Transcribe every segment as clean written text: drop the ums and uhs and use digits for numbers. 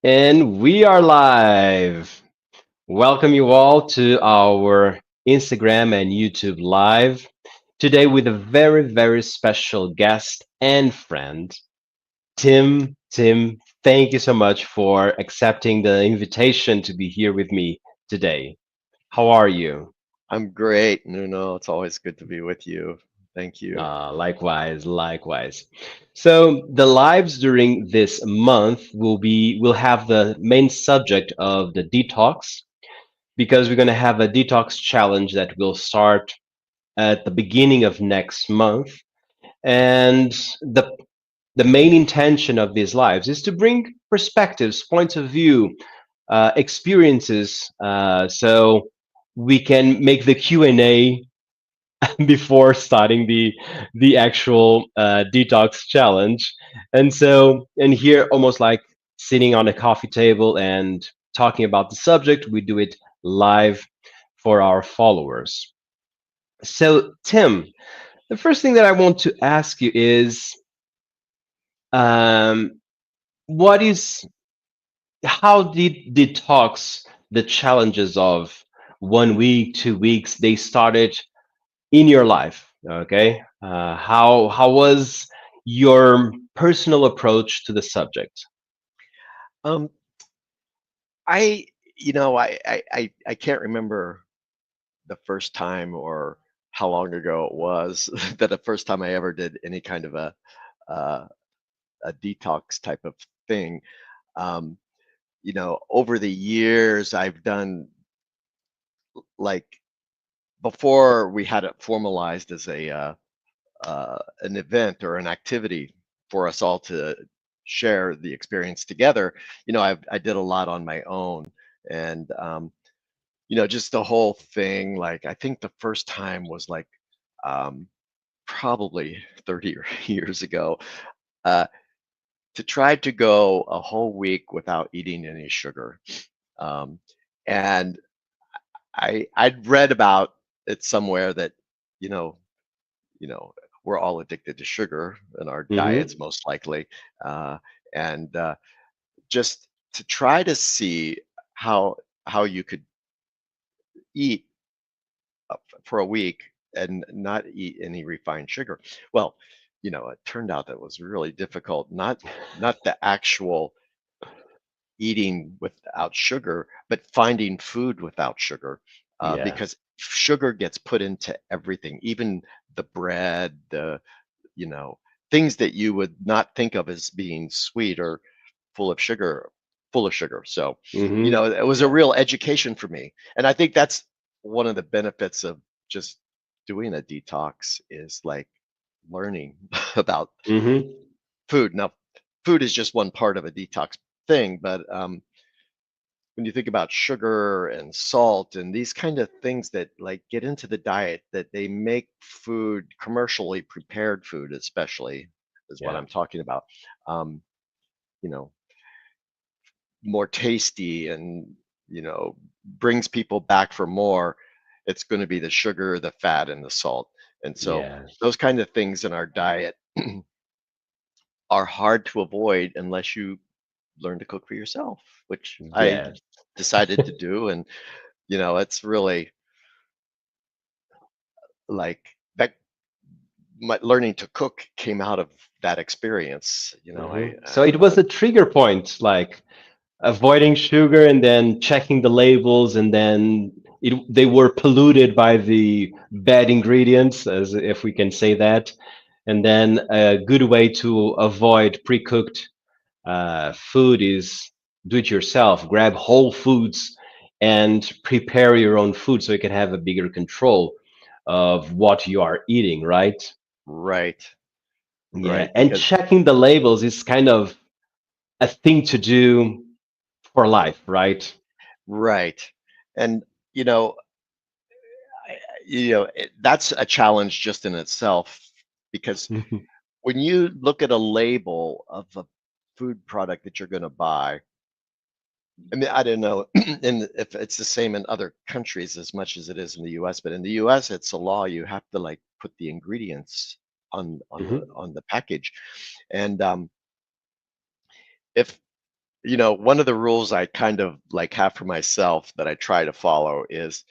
And we are live. Welcome you all to our Instagram and YouTube live today with a very special guest and friend, Tim. Tim, thank you so much for accepting the invitation to be here with me today. How are you? I'm great, Nuno. It's always good to be with you. Thank you. Likewise. So the lives during this month will have the main subject of the detox because we're going to have a detox challenge that will start at the beginning of next month. And the main intention of these lives is to bring perspectives, points of view, experiences, so we can make the Q&A before starting the actual detox challenge. And here, almost like sitting on a coffee table and talking about the subject, we do it live for our followers. So, Tim, the first thing that I want to ask you is, um, what is how did detox, the challenges of 1 week, 2 weeks, they started in your life? Okay, how was your personal approach to the subject? Um, I, I can't remember the first time or how long ago it was that the first time I ever did any kind of uh, a detox type of thing. Um, over the years, I've done like before we had it formalized as a an event or an activity for us all to share the experience together. I did a lot on my own, and just the whole thing. Like, I think the first time was like um, probably 30 years ago. Uh, to try to go a whole week without eating any sugar, um, and I'd read about it somewhere that you know you know, we're all addicted to sugar in our diets, Hmm. most likely. Uh, and just to try to see how how you could eat for a week and not eat any refined sugar. Well, it turned out that was really difficult. Not the actual eating without sugar, but finding food without sugar, Yeah. because sugar gets put into everything, even the bread, the you know, things that you would not think of as being sweet or full of sugar, full of sugar. So, Hmm. it was a Yeah. real education for me. And I think that's one of the benefits of just doing a detox is like learning about Hmm. food. Now, food is just one part of a detox thing, but when you think about sugar and salt and these kind of things that like get into the diet, that they make food, commercially prepared food especially, is what Yeah. I'm talking about, um, you know more tasty and brings people back for more. It's going to be the sugar, the fat, and the salt. And so Yeah. those kind of things in our diet are hard to avoid unless you learn to cook for yourself, which I Yeah. decided to do. And it's really like that. My learning to cook came out of that experience. So it was a trigger point, like avoiding sugar and then checking the labels, and then they were polluted by the bad ingredients, as if we can say that. And then a good way to avoid pre-cooked food is do it yourself. Grab whole foods and prepare your own food so you can have a bigger control of what you are eating, right? right, Yeah, right, and because checking the labels is kind of a thing to do for life, right? right, and you know, that's a challenge just in itself, because when you look at a label of a food product that you're going to buy, I mean, I don't know if it's the same in other countries as much as it is in the US, but in the US, it's a law. You have to like put the ingredients on Hmm. the package, and if one of the rules I kind of like have for myself that I try to follow is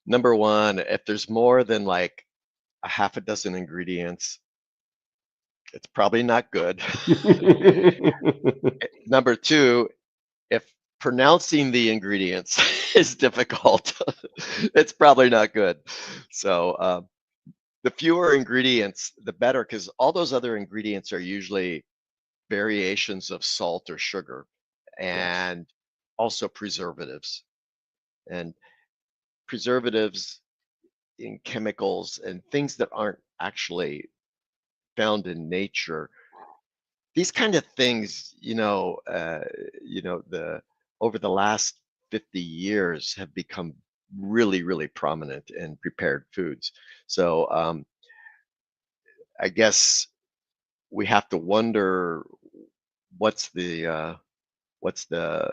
number one, if there's more than like a half a dozen ingredients, it's probably not good. Number two, if pronouncing the ingredients is difficult, it's probably not good. So the fewer ingredients, the better, because all those other ingredients are usually variations of salt or sugar Yes. and also preservatives. And preservatives in chemicals and things that aren't actually found in nature. These kind of things, the over the last 50 years have become really, really prominent in prepared foods. So I guess we have to wonder what's the uh, what's the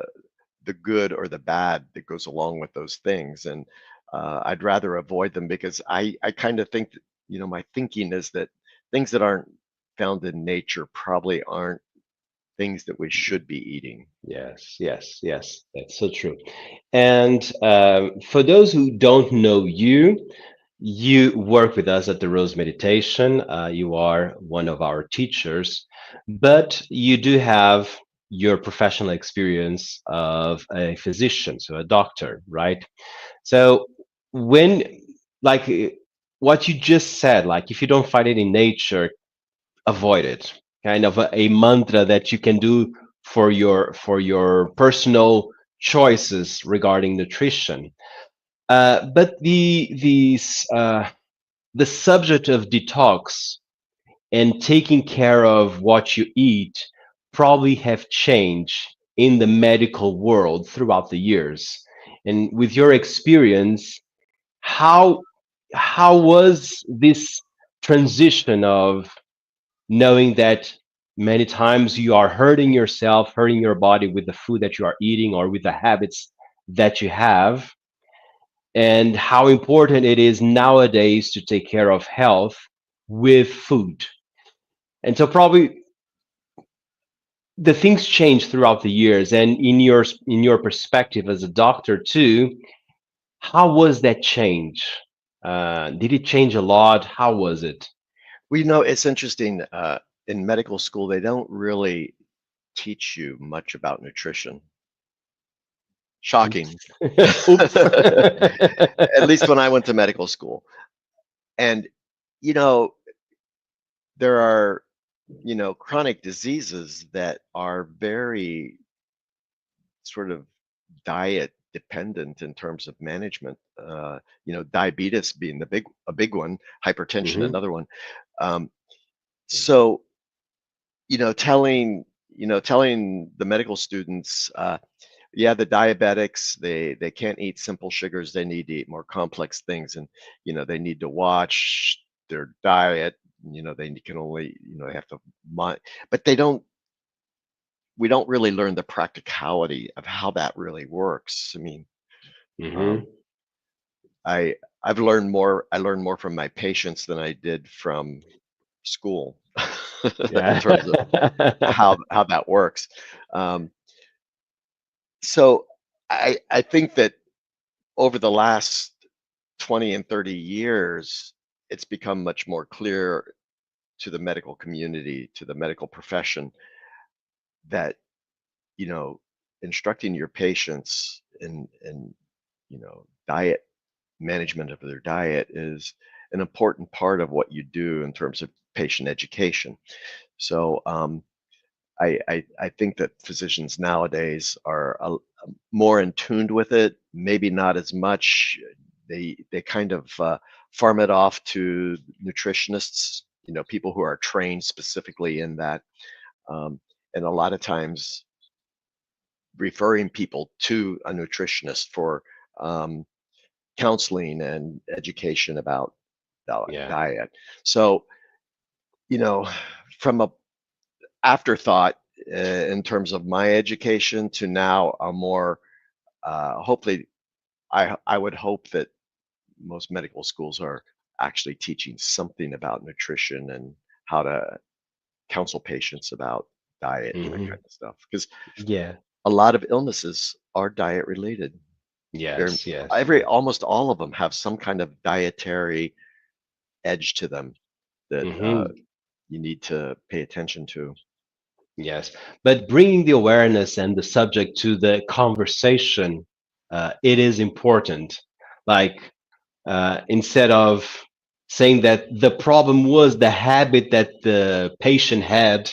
good or the bad that goes along with those things, and I'd rather avoid them because I kind of think that, my thinking is that things that aren't found in nature probably aren't things that we should be eating. Yes, yes, yes. That's so true. And for those who don't know you, you work with us at the Rose Meditation. You are one of our teachers, but you do have your professional experience of a physician, so a doctor, right? So when, like, what you just said, like, if you don't find it in nature, avoid it. Kind of a mantra that you can do for your personal choices regarding nutrition. But the subject of detox and taking care of what you eat probably have changed in the medical world throughout the years. And with your experience, how how was this transition of knowing that many times you are hurting yourself, hurting your body with the food that you are eating or with the habits that you have, and how important it is nowadays to take care of health with food. And so probably the things change throughout the years, and in your perspective as a doctor too, how was that change? Did it change a lot? How was it? Well, it's interesting. In medical school, they don't really teach you much about nutrition. Shocking. Oops. Oops. At least when I went to medical school. And, you know, there are, chronic diseases that are very sort of diet dependent in terms of management. Diabetes being a big one, hypertension Hmm. another one. Um, so, telling the medical students, yeah, the diabetics, they can't eat simple sugars. They need to eat more complex things, and they need to watch their diet. They can only, they have to, but they don't. We don't really learn the practicality of how that really works. I mean, Hmm. um, I I've learned more. I learned more from my patients than I did from school in Yeah. terms of how that works. Um, so I think that over the last 20 and 30 years, it's become much more clear to the medical community, to the medical profession, that you know instructing your patients in diet management of their diet is an important part of what you do in terms of patient education. So I think that physicians nowadays are more in tuned with it. Maybe not as much. They kind of farm it off to nutritionists. People who are trained specifically in that, um, and a lot of times referring people to a nutritionist for um, counseling and education about Yeah. diet. So you know, from a afterthought in terms of my education to now a more hopefully I would hope that most medical schools are actually teaching something about nutrition and how to counsel patients about diet and that Hmm. kind of stuff because Yeah. a lot of illnesses are diet related. They're Yes, yes. every almost all of them have some kind of dietary edge to them that Hmm. you need to pay attention to. Yes. But bringing the awareness and the subject to the conversation, it is important. Like, instead of saying that the problem was the habit that the patient had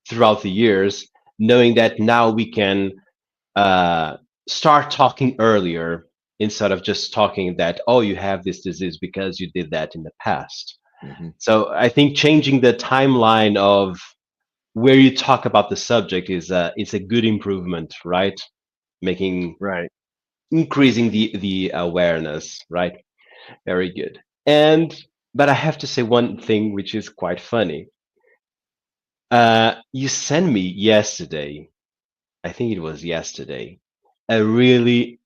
throughout the years, knowing that now we can uh, start talking earlier instead of just talking that, oh, you have this disease because you did that in the past. Hmm. So I think changing the timeline of where you talk about the subject is a good improvement, right? Making Right. increasing the awareness, right? Very good. And but I have to say one thing which is quite funny. You sent me yesterday, I think it was yesterday, a really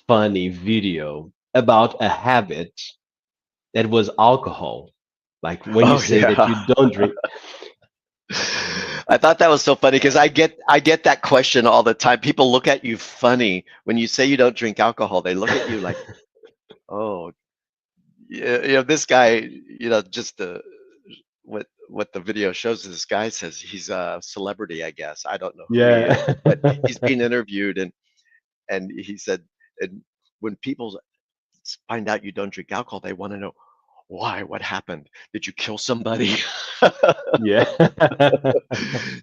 funny video about a habit that was alcohol. Like when you Oh say that yeah. you don't drink. I thought that was so funny because I get that question all the time. People look at you funny when you say you don't drink alcohol. They look at you like, oh, yeah, this guy, just what the video shows is this guy says he's a celebrity, I guess. I don't know who he is, Yeah. but he's being interviewed and he said, and when people find out you don't drink alcohol, they want to know why, what happened? Did you kill somebody? Yeah.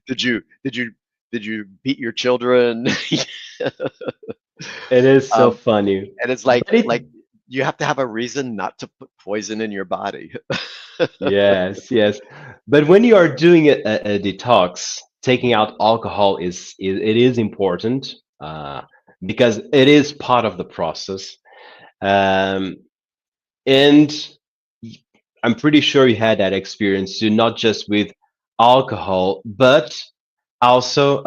Did you did you beat your children? It is so um, funny. and it's But it, like you have to have a reason not to put poison in your body. yes, yes. But when you are doing a detox, taking out alcohol is it is important because it is part of the process. Um, and I'm pretty sure you had that experience too, not just with alcohol, but also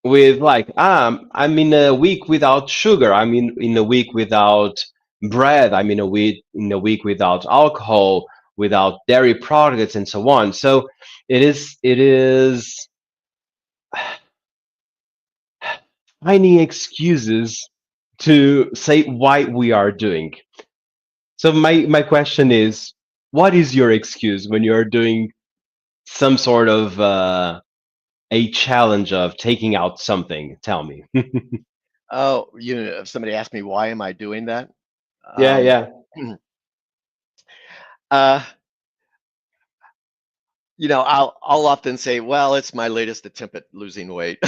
with like I'm in a week without sugar, I'm in a week without bread, I'm in a week without alcohol, without dairy products and so on. So it is finding excuses to say why we are doing. So my question is, what is your excuse when you're doing some sort of a challenge of taking out something? Tell me. Oh, if somebody asked me why am I doing that, Yeah, um, yeah. uh, I'll often say, well, it's my latest attempt at losing weight.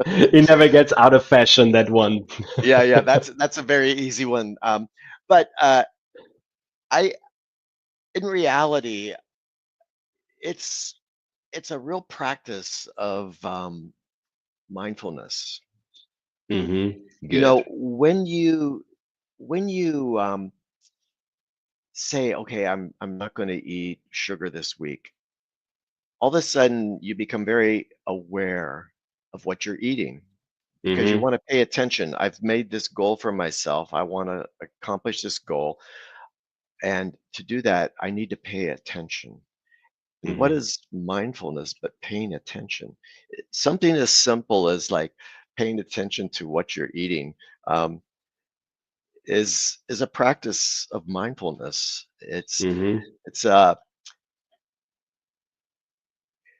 It never gets out of fashion, that one. Yeah, yeah, that's a very easy one. But I, in reality, it's it's a real practice of mindfulness. Good. When you say, okay, I'm not going to eat sugar this week, all of a sudden you become very aware of what you're eating because you Hmm. want to pay attention. I've made this goal for myself. I want to accomplish this goal. And to do that, I need to pay attention. And what Hmm. is mindfulness but paying attention? Something as simple as like paying attention to what you're eating um, is a practice of mindfulness. Hmm. It's uh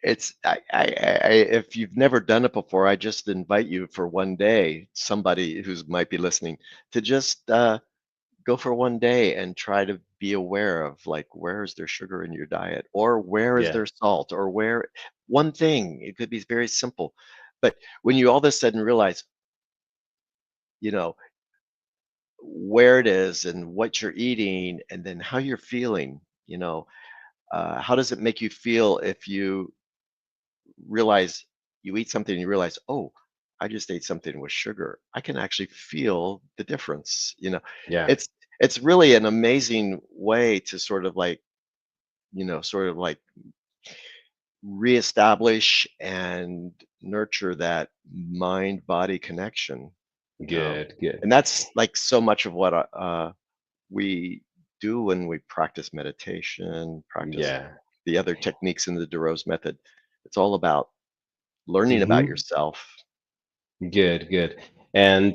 it's if you've never done it before, I just invite you for one day, somebody who's might be listening, to just go for one day and try to be aware of like where is there sugar in your diet or where is Yeah. there salt or where one thing. It could be very simple, but when you all of a sudden realize, you know, where it is and what you're eating and then how you're feeling, how does it make you feel if you realize you eat something and you realize, oh, I just ate something with sugar. I can actually feel the difference. Yeah. It's it's really an amazing way to sort of like reestablish and nurture that mind body connection, you know. Good. Good. And that's like so much of what we do when we practice meditation, practice Yeah. the other techniques in the DeRose method. It's all about learning about Hmm. yourself. Good, good. And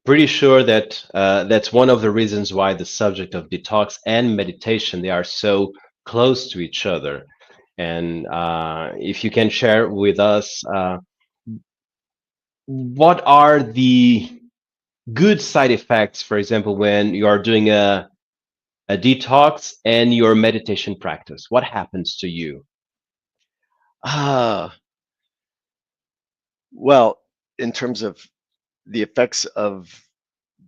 pretty sure that that's one of the reasons why the subject of detox and meditation, they are so close to each other. And if you can share with us, what are the good side effects, for example, when you are doing a detox and your meditation practice? What happens to you Ah, well, in terms of the effects of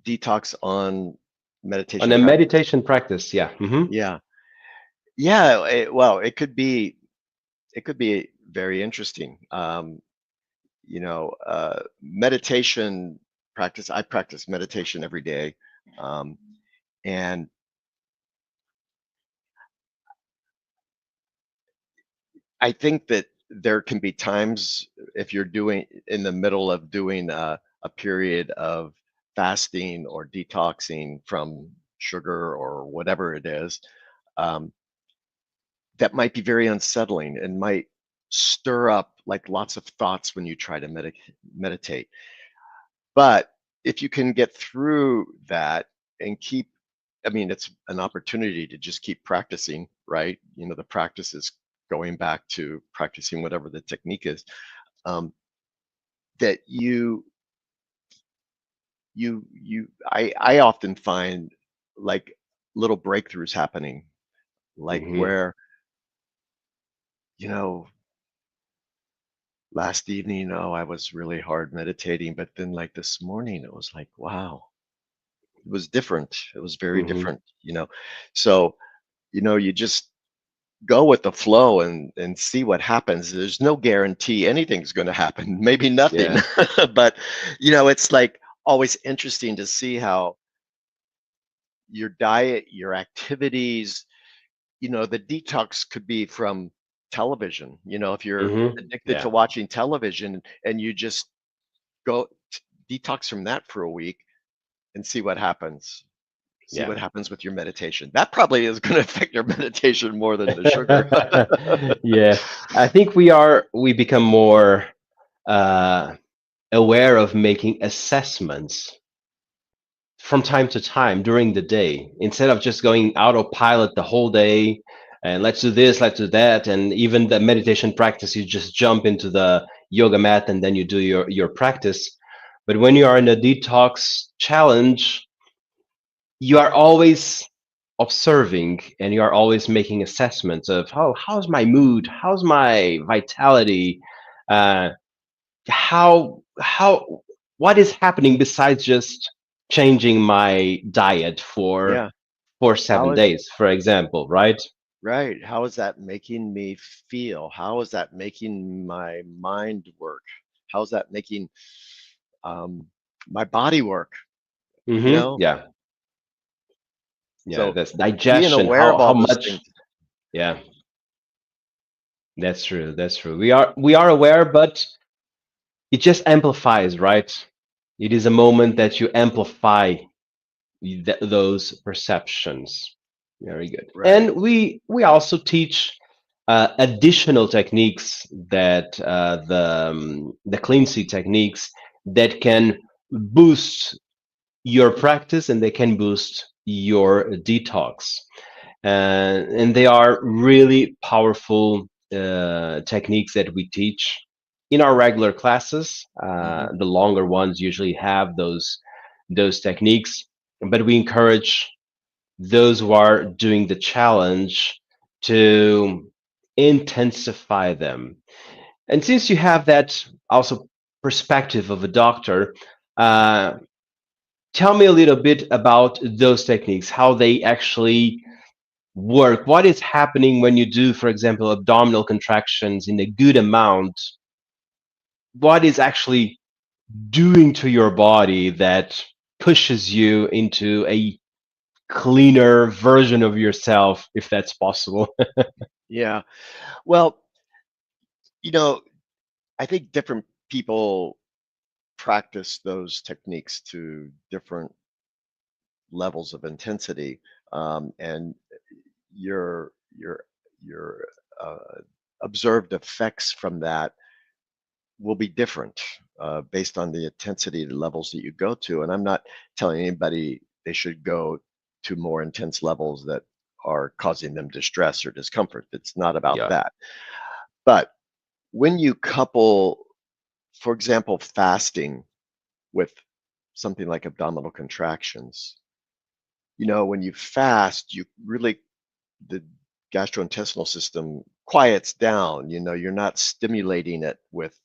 detox on on meditation a practice, meditation practice? Yeah. Hmm. yeah, yeah. Well, it could be very interesting. Meditation practice. I practice meditation every day, um, and I think that there can be times if you're doing in the middle of doing a period of fasting or detoxing from sugar or whatever it is, um, that might be very unsettling and might stir up like lots of thoughts when you try to meditate. But if you can get through that and keep, I mean, it's an opportunity to just keep practicing, right? The practice is going back to practicing whatever the technique is. That I often find like little breakthroughs happening, like Hmm. where, you know, last evening, oh, I was really hard meditating, but then like this morning, it was like, wow, it was different. It was very Hmm. different. So, you just go with the flow and see what happens. There's no guarantee anything's going to happen, maybe nothing. Yeah. But, it's like always interesting to see how your diet, your activities, the detox could be from television. If you're Hmm. addicted to Yeah. watching television and you just go detox from that for a week and see what happens. See Yeah. what happens with your meditation. That probably is going to affect your meditation more than the sugar. Yeah. I think we become more uh, aware of making assessments from time to time during the day instead of just going autopilot the whole day and let's do this, let's do that, and even the meditation practice, you just jump into the yoga mat and then you do your practice. But when you are in a detox challenge, you are always observing and you are always making assessments of how's my mood, how's my vitality, uh, how what is happening besides just changing my diet Yeah. for How seven is days, for example, right? Right. How is that making me feel? How is that making my mind work? How's that making um, my body work? You Hmm. know, Yeah, yeah, so that's being digestion. aware of How all those much? things. Yeah, that's true. That's true. We are aware, but it just amplifies, right? It is a moment that you amplify those perceptions. Very good. Right. And we also teach additional techniques that the cleansy techniques that can boost your practice and they can boost your detox. And they are really powerful techniques that we teach in our regular classes. Hmm. The longer ones usually have those techniques, but we encourage those who are doing the challenge to intensify them. And since you have that also perspective of a doctor, uh, tell me a little bit about those techniques, how they actually work. What is happening when you do, for example, abdominal contractions in a good amount? What is actually doing to your body that pushes you into a cleaner version of yourself, if that's possible? Yeah. Well, you know, I think different people practice those techniques to different levels of intensity, and your your your uh, observed effects from that will be different based on the intensity levels that you go to. And I'm not telling anybody they should go to more intense levels that are causing them distress or discomfort. It's not about Yeah. that. But when you couple, for example, fasting with something like abdominal contractions, when you fast, you really, the gastrointestinal system quiets down. You're not stimulating it with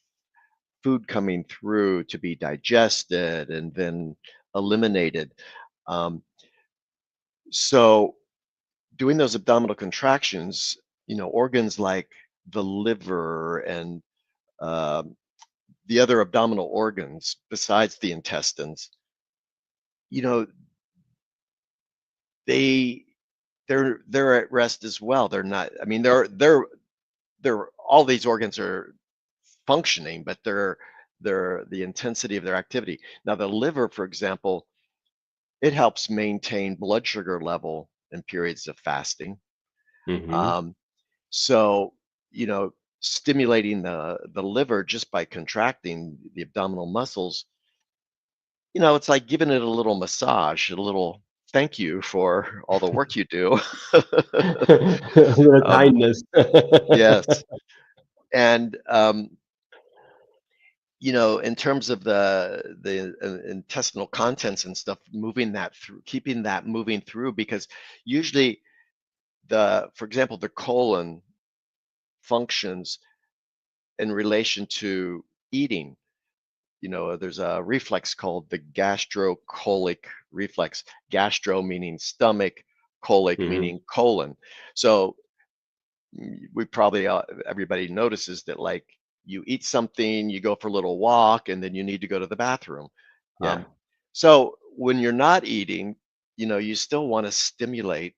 food coming through to be digested and then eliminated. Um, so doing those abdominal contractions, organs like the liver and um the other abdominal organs besides the intestines, you know, they they're at rest as well. They're not. I mean, they're all these organs are functioning, but they're the intensity of their activity. Now, the liver, for example, it helps maintain blood sugar level in periods of fasting. Hmm. Um, so, you know, stimulating the liver just by contracting the abdominal muscles, it's like giving it a little massage, a little thank you for all the work you do. A little um, kindness. yes, and in terms of the intestinal contents and stuff, moving that through, keeping that moving through, because usually for example, the colon functions in relation to eating. There's a reflex called the gastrocolic reflex. Gastro meaning stomach, colic Hmm. meaning colon. So we probably everybody notices that, like, you eat something, you go for a little walk, and then you need to go to the bathroom. Yeah. So when you're not eating, you still want to stimulate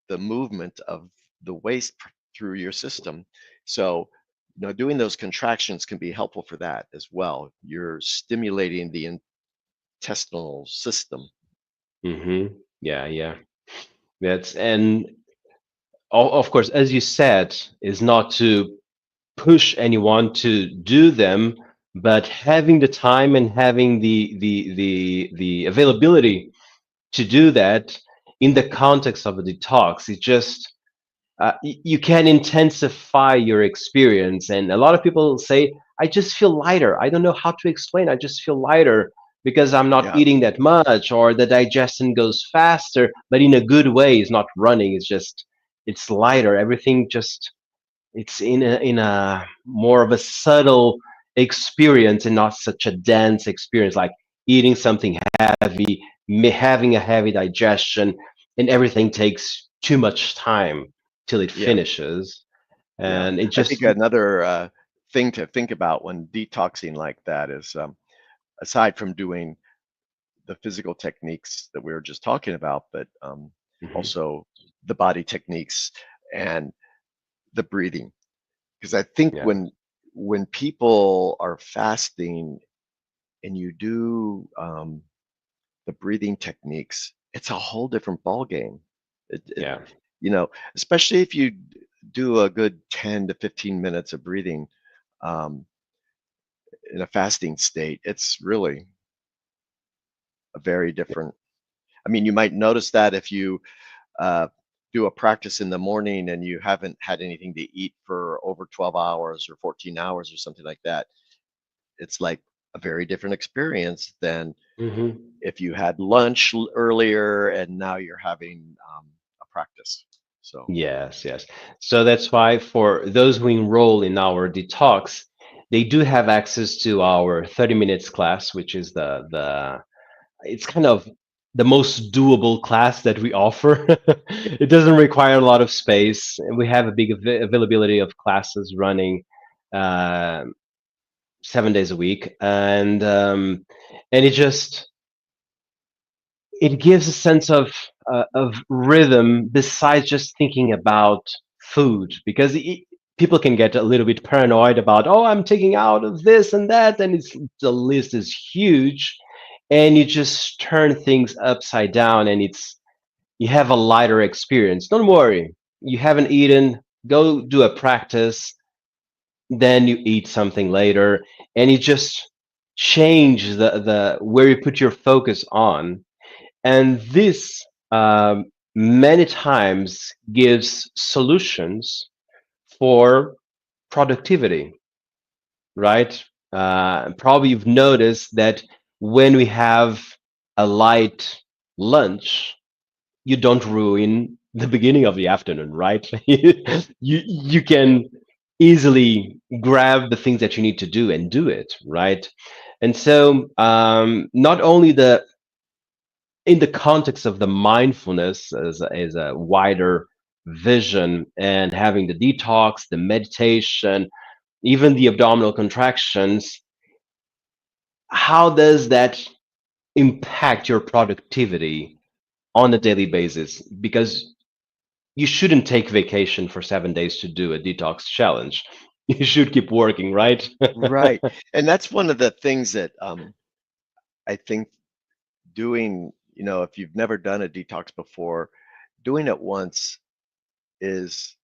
the movement of the waste through your system. So, doing those contractions can be helpful for that as well. You're stimulating the intestinal system. Hmm. Yeah, yeah. That's and of course, as you said, is not to push anyone to do them, but having the time and having the availability to do that in the context of a detox, it just you can intensify your experience. And a lot of people say, I just feel lighter. I don't know how to explain. I just feel lighter because I'm not Yeah, eating that much, or the digestion goes faster, but in a good way. It's not running. It's just, it's lighter. Everything just, it's in a more of a subtle experience and not such a dense experience like eating something heavy, having a heavy digestion, and everything takes too much time till it yeah, finishes. yeah. And it I think just, another thing to think about when detoxing like that is, aside from doing the physical techniques that we were just talking about, but mhm, also the body techniques and the breathing. Because I think yeah, when people are fasting and you do the breathing techniques, it's a whole different ball game. It yeah, especially if you do a good 10 to 15 minutes of breathing um, in a fasting state, it's really a very different. I mean, you might notice that if you uh, do a practice in the morning and you haven't had anything to eat for over 12 hours or 14 hours or something like that, it's like a very different experience than hmm, if you had lunch earlier and now you're having a practice. So, yes, yes. So that's why for those who enroll in our detox, they do have access to our 30 minutes class, which is the it's kind of the most doable class that we offer. It doesn't require a lot of space, and we have a big availability of classes running uh, 7 days a week, and it just it gives a sense of rhythm besides just thinking about food because people can get a little bit paranoid about, oh, I'm taking out of this and that, and the list is huge, and you just turn things upside down, and you have a lighter experience. Don't worry, you haven't eaten, go do a practice, then you eat something later, and you just change the where you put your focus on. And this many times gives solutions for productivity, right? Probably you've noticed that when we have a light lunch, you don't ruin the beginning of the afternoon, right? You can easily grab the things that you need to do and do it, right? And so, not only the in the context of the mindfulness as a wider vision, and having the detox, the meditation, even the abdominal contractions, how does that impact your productivity on a daily basis? Because you shouldn't take vacation for 7 days to do a detox challenge. You should keep working, right? Right. And that's one of the things that I think doing, if you've never done a detox before, doing it once is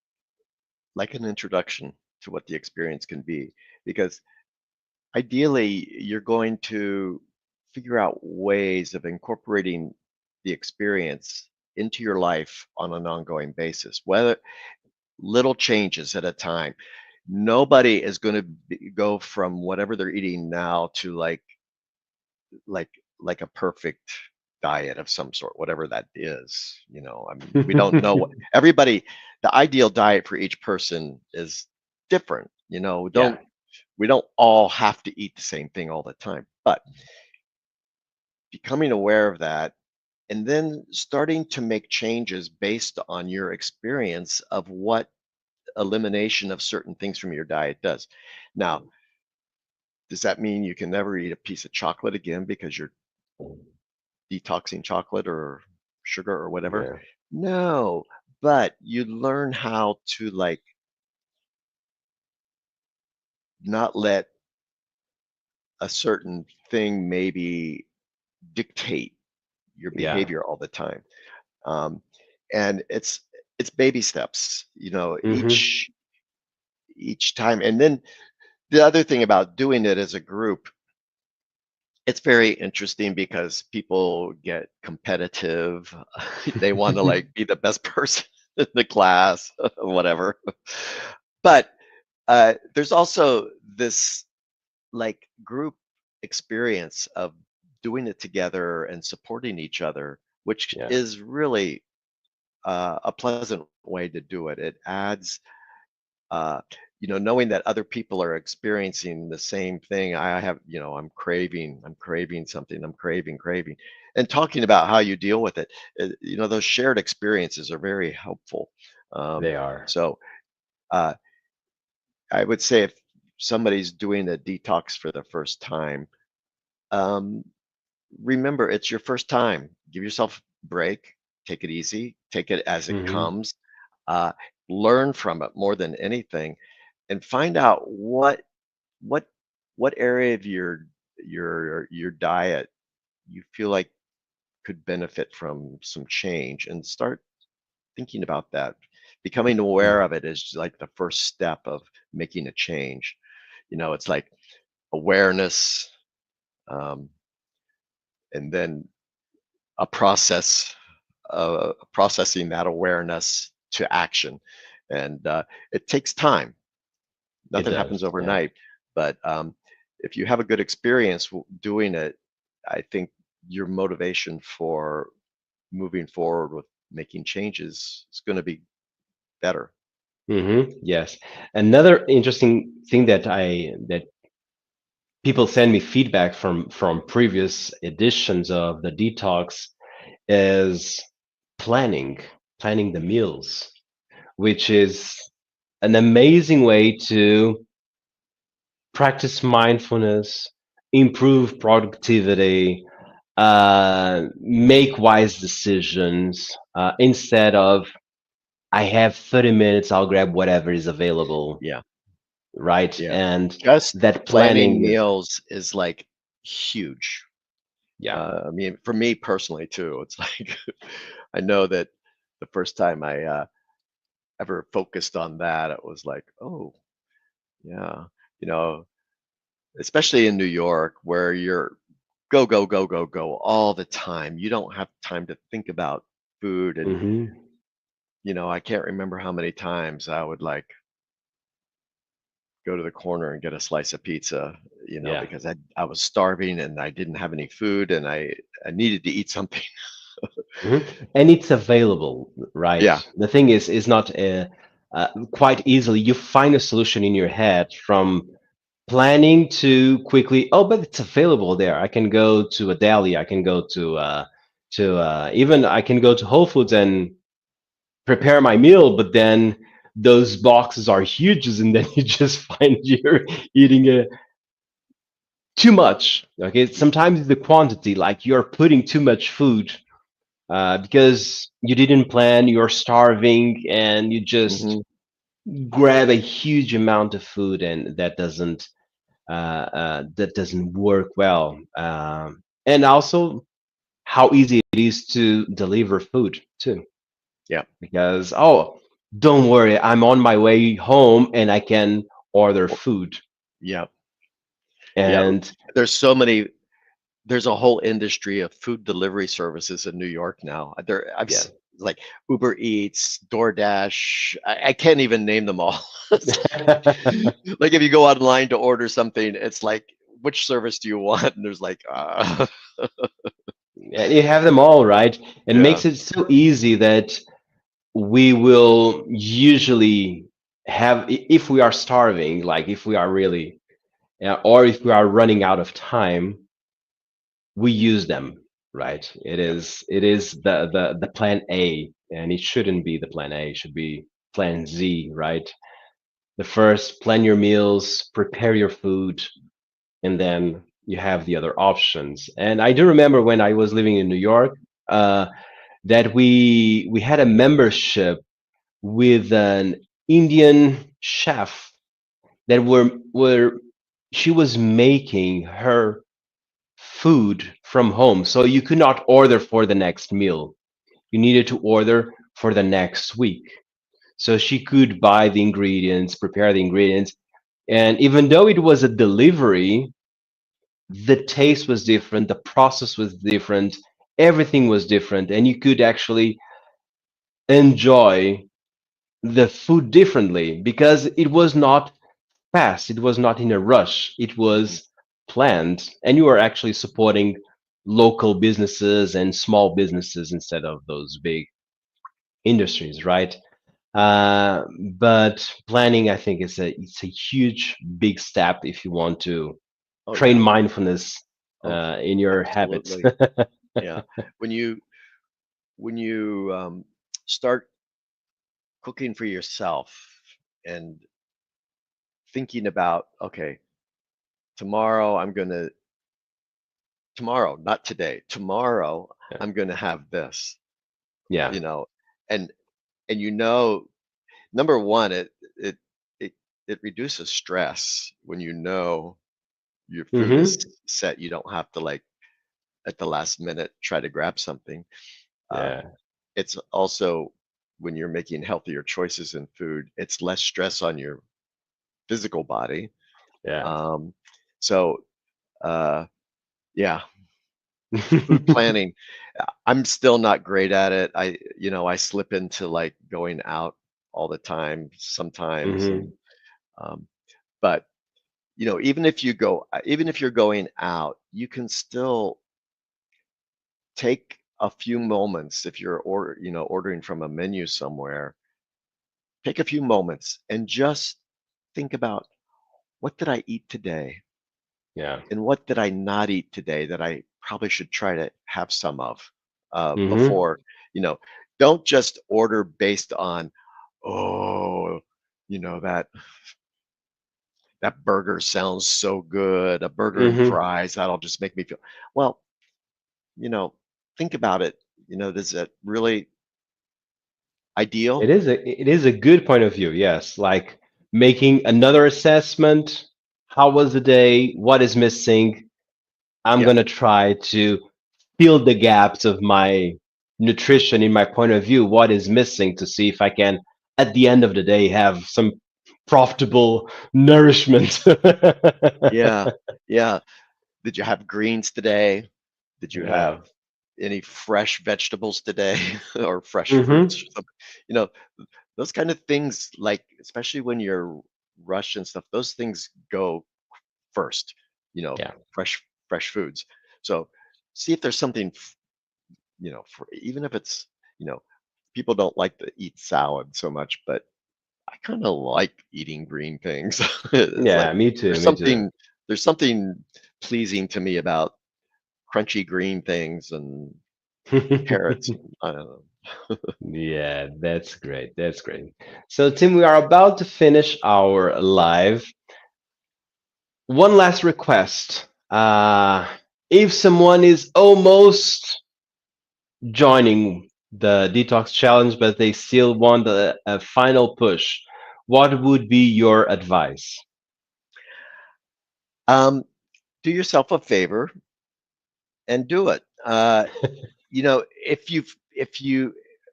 like an introduction to what the experience can be. Because ideally, you're going to figure out ways of incorporating the experience into your life on an ongoing basis, whether little changes at a time. Nobody is going to go from whatever they're eating now to like like a perfect diet of some sort, whatever that is. I mean, we don't know what everybody. The ideal diet for each person is different. Yeah. We don't all have to eat the same thing all the time, but becoming aware of that and then starting to make changes based on your experience of what elimination of certain things from your diet does. Now, does that mean you can never eat a piece of chocolate again because you're detoxing chocolate or sugar or whatever? Yeah. No, but you learn how to not let a certain thing maybe dictate your Yeah. behavior all the time. Um, and it's baby steps, Hmm. each time. And then the other thing about doing it as a group, it's very interesting because people get competitive. They want to be the best person in the class, whatever. But there's also this group experience of doing it together and supporting each other, which Yeah. is really a pleasant way to do it. It adds, uh, knowing that other people are experiencing the same thing. I have, I'm craving something, I'm craving, and talking about how you deal with it. Those shared experiences are very helpful. Um, They are. so uh, I would say if somebody's doing a detox for the first time, um, remember it's your first time. Give yourself a break, take it easy, take it as it Hmm. comes, uh, learn from it more than anything, and find out what what area of your diet you feel like could benefit from some change, and start thinking about that. Becoming aware Yeah. of it is like the first step of making a change. It's like awareness, um, and then a process, processing that awareness to action. And it takes time. It Nothing does. happens Yeah. overnight. But if you have a good experience doing it, I think your motivation for moving forward with making changes is going to be better. Yes. Another interesting thing that people send me feedback from previous editions of the detox is planning, planning the meals, which is an amazing way to practice mindfulness, improve productivity, make wise decisions, instead of I have 30 minutes, I'll grab whatever is available, Yeah, right? yeah. And Just that planning planning is, meals is huge. yeah. I mean, for me personally too, it's I know that the first time ever focused on that, it was like, oh, yeah, you know, especially in New York where you're go, go, go, go, go all the time. You don't have time to think about food. And, Hmm. I can't remember how many times I would like go to the corner and get a slice of pizza, Yeah. because I was starving and I didn't have any food and I needed to eat something. Hmm. And it's available, right? Yeah. The thing is not quite easily. You find a solution in your head from planning to quickly. Oh, but it's available there. I can go to a deli. I can go to even I can go to Whole Foods and prepare my meal. But then those boxes are huge, and then you just find you're eating too much. Okay, sometimes the quantity, like you're putting too much food because you didn't plan, you're starving, and you just Hmm. grab a huge amount of food, and that doesn't work well. And also, how easy it is to deliver food too, Yeah. because oh, don't worry, I'm on my way home, and I can order Or- food. Yeah. Yeah. And There's so many there's a whole industry of food delivery services in New York now. yeah. Like Uber Eats, DoorDash. I can't even name them all. It's like if you go online to order something, it's like, which service do you want? And there's like, And you have them all, right? And it yeah. makes it so easy that we will usually have, if we are starving, like if we are really, or if we are running out of time, we use them, right? It Yep. is it is the plan A, and it shouldn't be the plan A. It should be plan Z, right? The first, plan your meals, prepare your food, and then you have the other options. And I do remember when I was living in New York, uh, that we had a membership with an Indian chef that were she was making her food from home. So you could not order for the next meal. You needed to order for the next week. So she could buy the ingredients, prepare the ingredients. And even though it was a delivery, the taste was different, the process was different, everything was different. And you could actually enjoy the food differently because it was not fast, it was not in a rush, it Mhm. was planned, and you are actually supporting local businesses and small businesses instead of those big industries, right? Uh, but planning, I think, is a huge big step if you want to Oh train yeah. mindfulness Oh, in your habits. absolutely. Yeah. When you start cooking for yourself and thinking about, okay, tomorrow I'm gonna tomorrow, not today, tomorrow I'm gonna have this, Yeah. you know, and and number one, it it it reduces stress when your food is Hmm. set. You don't have to like at the last minute try to grab something. Uh, Yeah. it's also when you're making healthier choices in food, it's less stress on your physical body. Yeah. Um, so uh, yeah, food planning. I'm still not great at it. I slip into like going out all the time sometimes, and Hmm. um, but even if you're going out, you can still take a few moments if you're ordering from a menu somewhere. Take a few moments and just think about, what did I eat today? Yeah. And what did I not eat today that I probably should try to have some of Hmm. before, you know, don't just order based on, oh, that burger sounds so good, a burger and Hmm. fries, that'll just make me feel well, you know, think about it. Is it really ideal? It is a good point of view, yes. Like making another assessment. How was the day? What is missing? I'm Yeah. gonna try to fill the gaps of my nutrition in my point of view. What is missing to see if I can at the end of the day have some profitable nourishment. Yeah, yeah. Did you have greens today? Did you Yeah. have any fresh vegetables today or fresh fruits Hmm. or something? You know, those kind of things, like, especially when you're rushed and stuff, those things go first, Yeah. fresh foods. So see if there's something, for even if it's, you know, people don't like to eat salad so much, but I kind of like eating green things. It's Yeah, like me too. there's Me too. something there's something pleasing to me about crunchy green things and carrots. And, I don't know. Yeah, that's great. That's great. So, Tim, we are about to finish our live. One last request. If someone is almost joining the detox challenge, but they still want a final push, what would be your advice? Um, do yourself a favor and do it.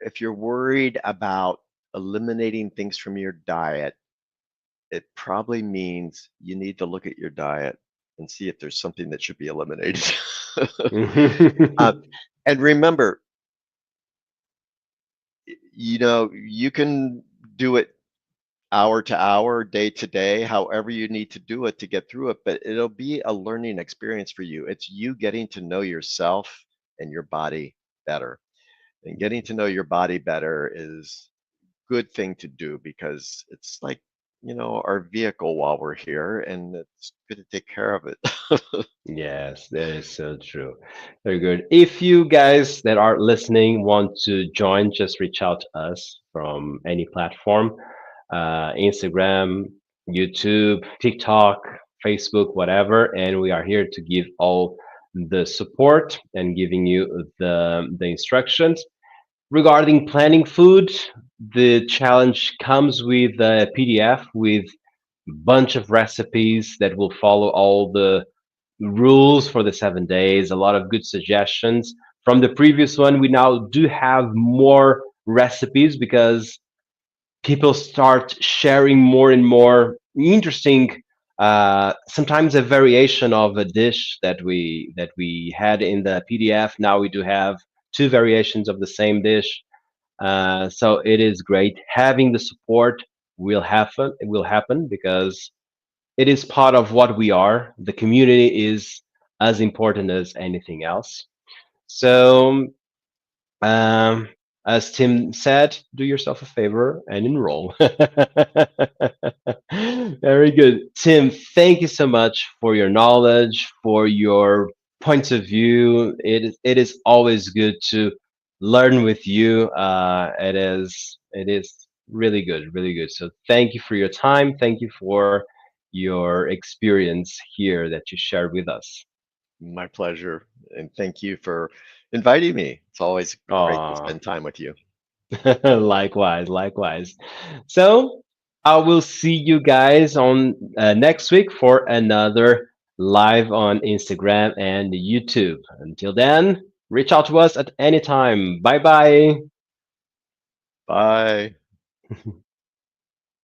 If you're worried about eliminating things from your diet, it probably means you need to look at your diet and see if there's something that should be eliminated. uh, and remember, you can do it hour to hour, day to day, however you need to do it to get through it, but it'll be a learning experience for you. It's you getting to know yourself and your body better. And getting to know your body better is a good thing to do because it's like, our vehicle while we're here, and it's good to take care of it. Yes, that is so true. Very good. If you guys that are listening want to join, just reach out to us from any platform, Instagram, YouTube, TikTok, Facebook, whatever, and we are here to give all the support and giving you the instructions. Regarding planning food, the challenge comes with a PDF with bunch of recipes that will follow all the rules for the 7 days, a lot of good suggestions. From the previous one, we now do have more recipes because people start sharing more and more interesting, sometimes a variation of a dish that we had in the PDF. Now we do have two variations of the same dish. So it is great having the support. Will happen. It will happen because it is part of what we are. The community is as important as anything else. So, um, as Tim said, do yourself a favor and enroll. Very good. Tim, thank you so much for your knowledge, for your points of view. It is always good to learn with you. It is really good, really good. So thank you for your time. Thank you for your experience here that you shared with us. My pleasure. And thank you for inviting me. It's always great to Aw. spend time with you. Likewise, likewise. So I will see you guys on next week for another live on Instagram and YouTube. Until then, reach out to us at any time. Bye bye. Bye.